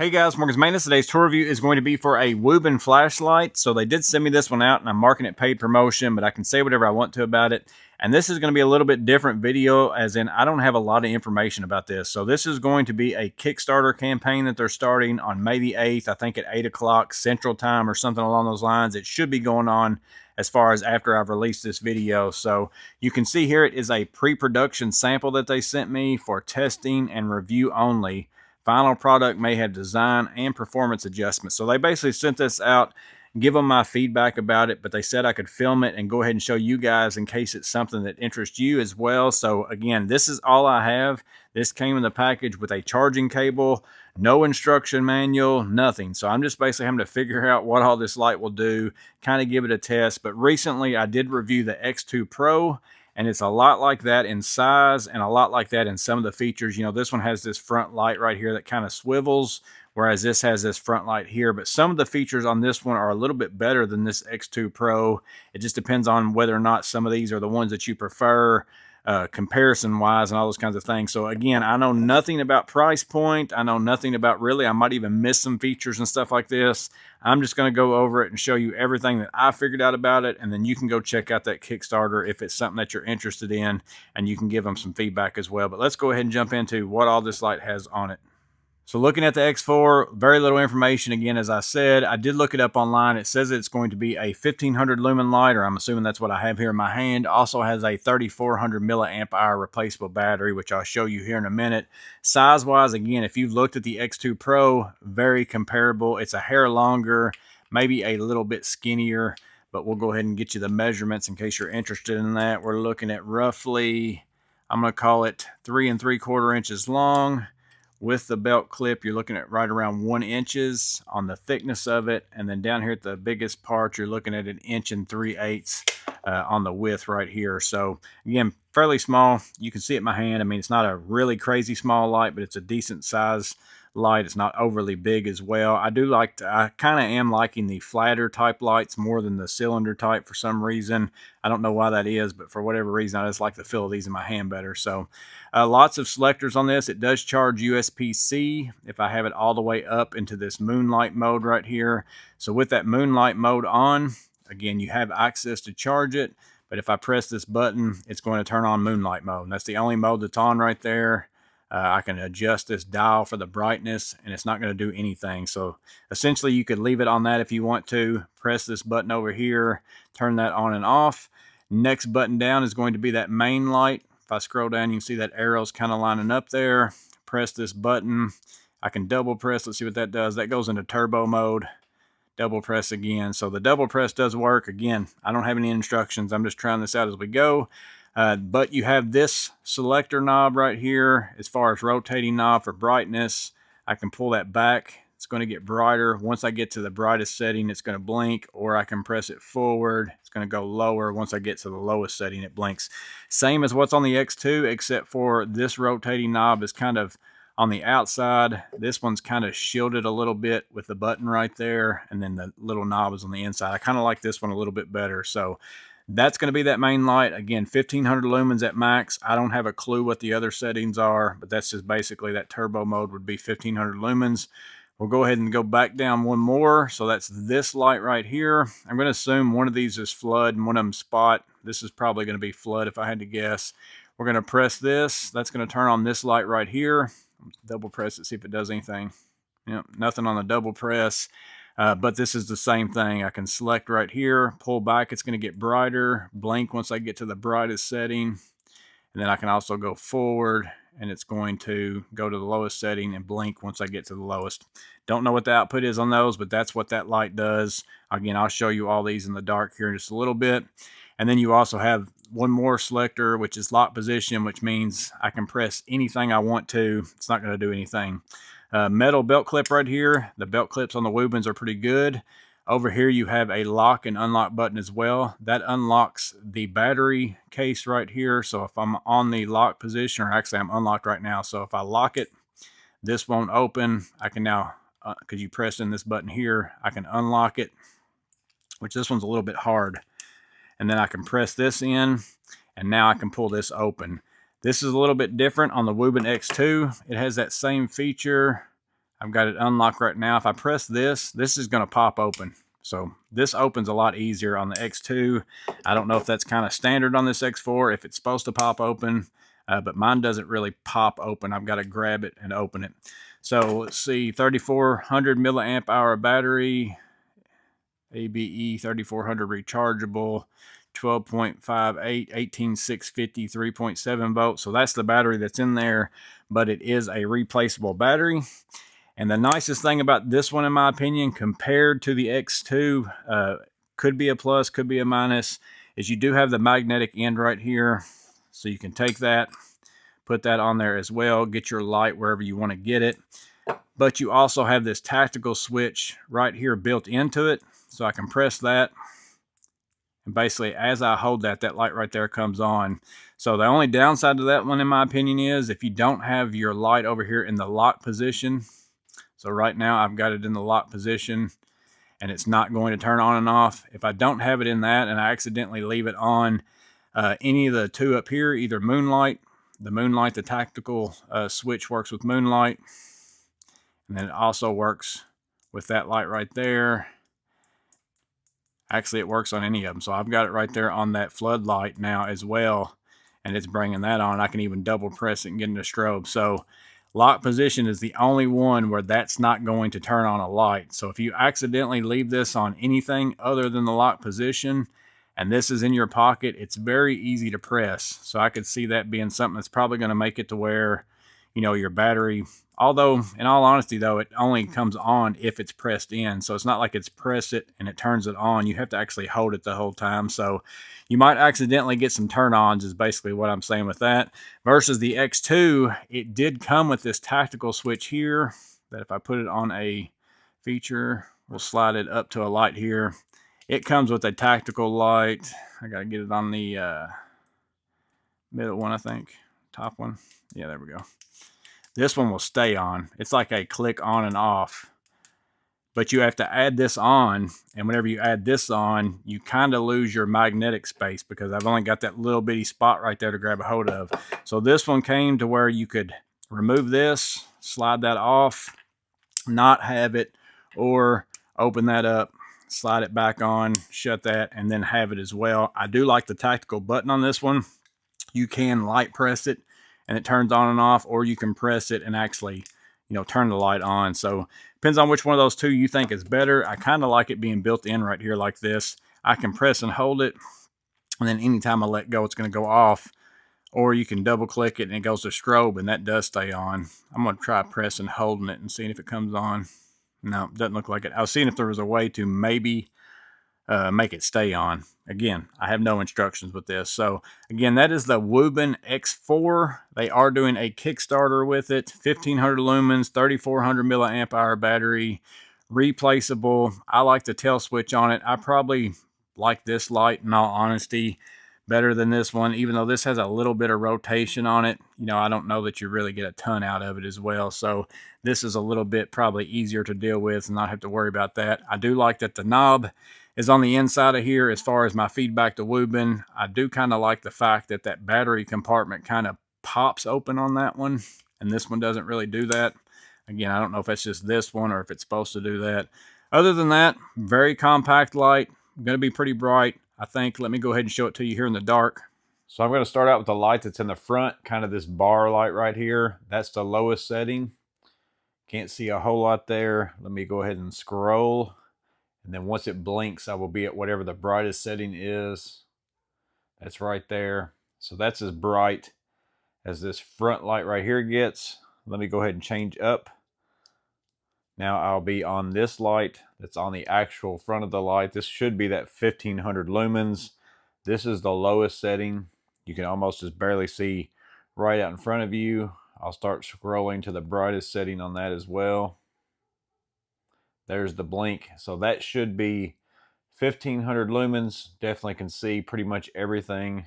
Hey guys, Morgan's Maintenance. Today's tour review is going to be for a Wuben flashlight. So they did send me this one out and I'm marking it paid promotion, but I can say whatever I want to about it. And this is going to be a little bit different video, as in I don't have a lot of information about this. So this is going to be a Kickstarter campaign that they're starting on May the 8th, I think at 8 o'clock Central Time or something along those lines. It should be going on as far as after I've released this video. So you can see here it is a pre-production sample that they sent me for testing and review only. Final product may have design and performance adjustments. So they basically sent this out, give them my feedback about it, but they said I could film it and go ahead and show you guys in case it's something that interests you as well. So again, this is all I have. This came in the package with a charging cable, no instruction manual, nothing. So I'm just basically having to figure out what all this light will do, kind of give it a test. But recently I did review the X2 Pro, and it's a lot like that in size and a lot like that in some of the features. You know, this one has this front light right here that kind of swivels, whereas this has this front light here. But some of the features on this one are a little bit better than this X2 Pro. It just depends on whether or not some of these are the ones that you prefer, comparison wise and all those kinds of things. So again, I know nothing about price point. I know nothing about, really, I might even miss some features and stuff like this. I'm just going to go over it and show you everything that I figured out about it, and then you can go check out that Kickstarter if it's something that you're interested in, and you can give them some feedback as well. But let's go ahead and jump into what all this light has on it. So looking at the X4, very little information. Again, as I said, I did look it up online. It says it's going to be a 1500 lumen light, or I'm assuming that's what I have here in my hand. Also has a 3400 milliamp hour replaceable battery, which I'll show you here in a minute. Size-wise, again, if you've looked at the X2 Pro, very comparable. It's a hair longer, maybe a little bit skinnier, but we'll go ahead and get you the measurements in case you're interested in that. We're looking at roughly, I'm going to call it 3 3/4 inches long. With the belt clip, you're looking at right around 1 inch on the thickness of it. And then down here at the biggest part, you're looking at 1 3/8 on the width right here. So again, fairly small. You can see it in my hand. I mean, it's not a really crazy small light, but it's a decent size light. It's not overly big as well. I kind of am liking the flatter type lights more than the cylinder type for some reason. I don't know why that is, but for whatever reason, I just like the feel of these in my hand better. So lots of selectors on this. It does charge USB-C if I have it all the way up into this moonlight mode right here. So with that moonlight mode on, again, you have access to charge it. But if I press this button, it's going to turn on moonlight mode. And that's the only mode that's on right there. I can adjust this dial for the brightness, and it's not going to do anything. So essentially, you could leave it on that if you want to. Press this button over here, turn that on and off. Next button down is going to be that main light. If I scroll down, you can see that arrow's kind of lining up there. Press this button. I can double press. Let's see what that does. That goes into turbo mode. Double press again. So the double press does work. Again, I don't have any instructions. I'm just trying this out as we go. But you have this selector knob right here as far as rotating knob for brightness. I can pull that back. It's going to get brighter. Once I get to the brightest setting, it's going to blink, or I can press it forward. It's going to go lower. Once I get to the lowest setting, it blinks. Same as what's on the X2, except for this rotating knob is kind of on the outside. This one's kind of shielded a little bit with the button right there, and then the little knob is on the inside. I kind of like this one a little bit better. So that's going to be that main light. Again, 1500 lumens at max. I don't have a clue what the other settings are, but that's just basically that turbo mode would be 1500 lumens. We'll go ahead and go back down one more. So that's this light right here. I'm going to assume one of these is flood and one of them spot. This is probably going to be flood if I had to guess. We're going to press this. That's going to turn on this light right here. Double press it, see if it does anything. Yep, nothing on the double press. But this is the same thing. I can select right here, pull back, it's going to get brighter, blink once I get to the brightest setting. And then I can also go forward, and it's going to go to the lowest setting and blink once I get to the lowest. Don't know what the output is on those, but that's what that light does. Again, I'll show you all these in the dark here in just a little bit. And then you also have one more selector, which is lock position, which means I can press anything I want to. It's not going to do anything. Metal belt clip right here. The belt clips on the Wubens are pretty good. Over here you have a lock and unlock button as well. That unlocks the battery case right here. So if I'm on the lock position, or actually I'm unlocked right now, so if I lock it, this won't open. I can now, because you press in this button here, I can unlock it, which this one's a little bit hard. And then I can press this in, and now I can pull this open. This is a little bit different on the Wuben X2. It has that same feature. I've got it unlocked right now. If I press this, this is going to pop open. So this opens a lot easier on the X2. I don't know if that's kind of standard on this X4, if it's supposed to pop open, but mine doesn't really pop open. I've got to grab it and open it. So let's see, 3,400 milliamp hour battery, ABE 3,400 rechargeable, 12.58, 18,650, 3.7 volts. So that's the battery that's in there, but it is a replaceable battery. And the nicest thing about this one, in my opinion, compared to the X2, could be a plus, could be a minus, is you do have the magnetic end right here. So you can take that, put that on there as well, get your light wherever you want to get it. But you also have this tactical switch right here built into it. So I can press that. And basically, as I hold that, that light right there comes on. So the only downside to that one, in my opinion, is if you don't have your light over here in the lock position. So right now I've got it in the lock position and it's not going to turn on and off. If I don't have it in that and I accidentally leave it on, any of the two up here, either the tactical switch works with moonlight. And then it also works with that light right there. Actually, it works on any of them. So I've got it right there on that floodlight now as well. And it's bringing that on. I can even double press it and get into strobe. So lock position is the only one where that's not going to turn on a light. So if you accidentally leave this on anything other than the lock position, and this is in your pocket, it's very easy to press. So I could see that being something that's probably going to make it to where, you know, your battery, although in all honesty though, it only comes on if it's pressed in. So it's not like it's press it and it turns it on. You have to actually hold it the whole time. So you might accidentally get some turn-ons is basically what I'm saying with that. Versus the X2, it did come with this tactical switch here that if I put it on a feature, we'll slide it up to a light here. It comes with a tactical light. I got to get it on the middle one, I think. Top one. Yeah, there we go. This one will stay on. It's like a click on and off. But you have to add this on, and whenever you add this on, you kind of lose your magnetic space because I've only got that little bitty spot right there to grab a hold of. So this one came to where you could remove this, slide that off, not have it, or open that up, slide it back on, shut that, and then have it as well. I do like the tactical button on this one. You can light press it and it turns on and off, or you can press it and actually, you know, turn the light on. So depends on which one of those two you think is better. I kind of like it being built in right here like this. I can press and hold it, and then anytime I let go, it's going to go off. Or you can double click it and it goes to strobe, and that does stay on. I'm going to try pressing and holding it and seeing if it comes on. No, doesn't look like it. I was seeing if there was a way to maybe make it stay on. Again, I have no instructions with this. So again, that is the Wuben X4. They are doing a Kickstarter with it. 1,500 lumens, 3,400 milliamp hour battery, replaceable. I like the tail switch on it. I probably like this light, in all honesty, better than this one, even though this has a little bit of rotation on it. You know, I don't know that you really get a ton out of it as well. So this is a little bit probably easier to deal with and not have to worry about that. I do like that the knob is on the inside of here. As far as my feedback to Wuben, I do kind of like the fact that that battery compartment kind of pops open on that one, and this one doesn't really do that. Again, I don't know if it's just this one or if it's supposed to do that. Other than that, very compact light, going to be pretty bright, I think. Let me go ahead and show it to you here in the dark. So I'm going to start out with the light that's in the front, kind of this bar light right here. That's the lowest setting. Can't see a whole lot there. Let me go ahead and scroll. And then once it blinks, I will be at whatever the brightest setting is. That's right there. So that's as bright as this front light right here gets. Let me go ahead and change up. Now I'll be on this light that's on the actual front of the light. This should be that 1,500 lumens. This is the lowest setting. You can almost just barely see right out in front of you. I'll start scrolling to the brightest setting on that as well. There's the blink. So that should be 1,500 lumens. Definitely can see pretty much everything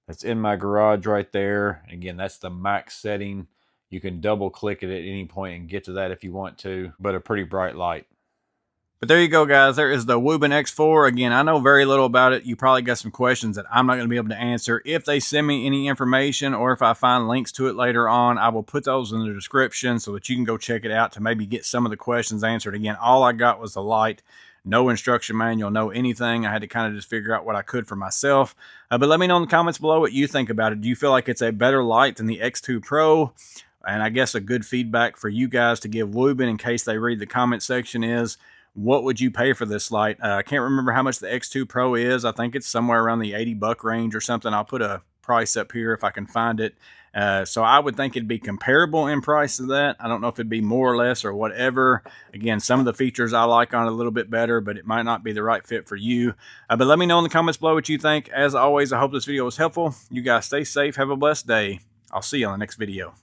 that's in my garage right there. Again, that's the max setting. You can double click it at any point and get to that if you want to, but a pretty bright light. But there you go, guys. There is the Wuben X4. Again, I know very little about it. You probably got some questions that I'm not going to be able to answer. If they send me any information or if I find links to it later on, I will put those in the description so that you can go check it out to maybe get some of the questions answered. Again, all I got was the light. No instruction manual, no anything. I had to kind of just figure out what I could for myself. But let me know in the comments below what you think about it. Do you feel like it's a better light than the X2 Pro? And I guess a good feedback for you guys to give Wuben in case they read the comment section is, what would you pay for this light? I can't remember how much the X2 Pro is. I think it's somewhere around the 80 buck range or something. I'll put a price up here if I can find it. So I would think it'd be comparable in price to that. I don't know if it'd be more or less or whatever. Again, some of the features I like on it a little bit better, but it might not be the right fit for you. But let me know in the comments below what you think. As always, I hope this video was helpful. You guys stay safe. Have a blessed day. I'll see you on the next video.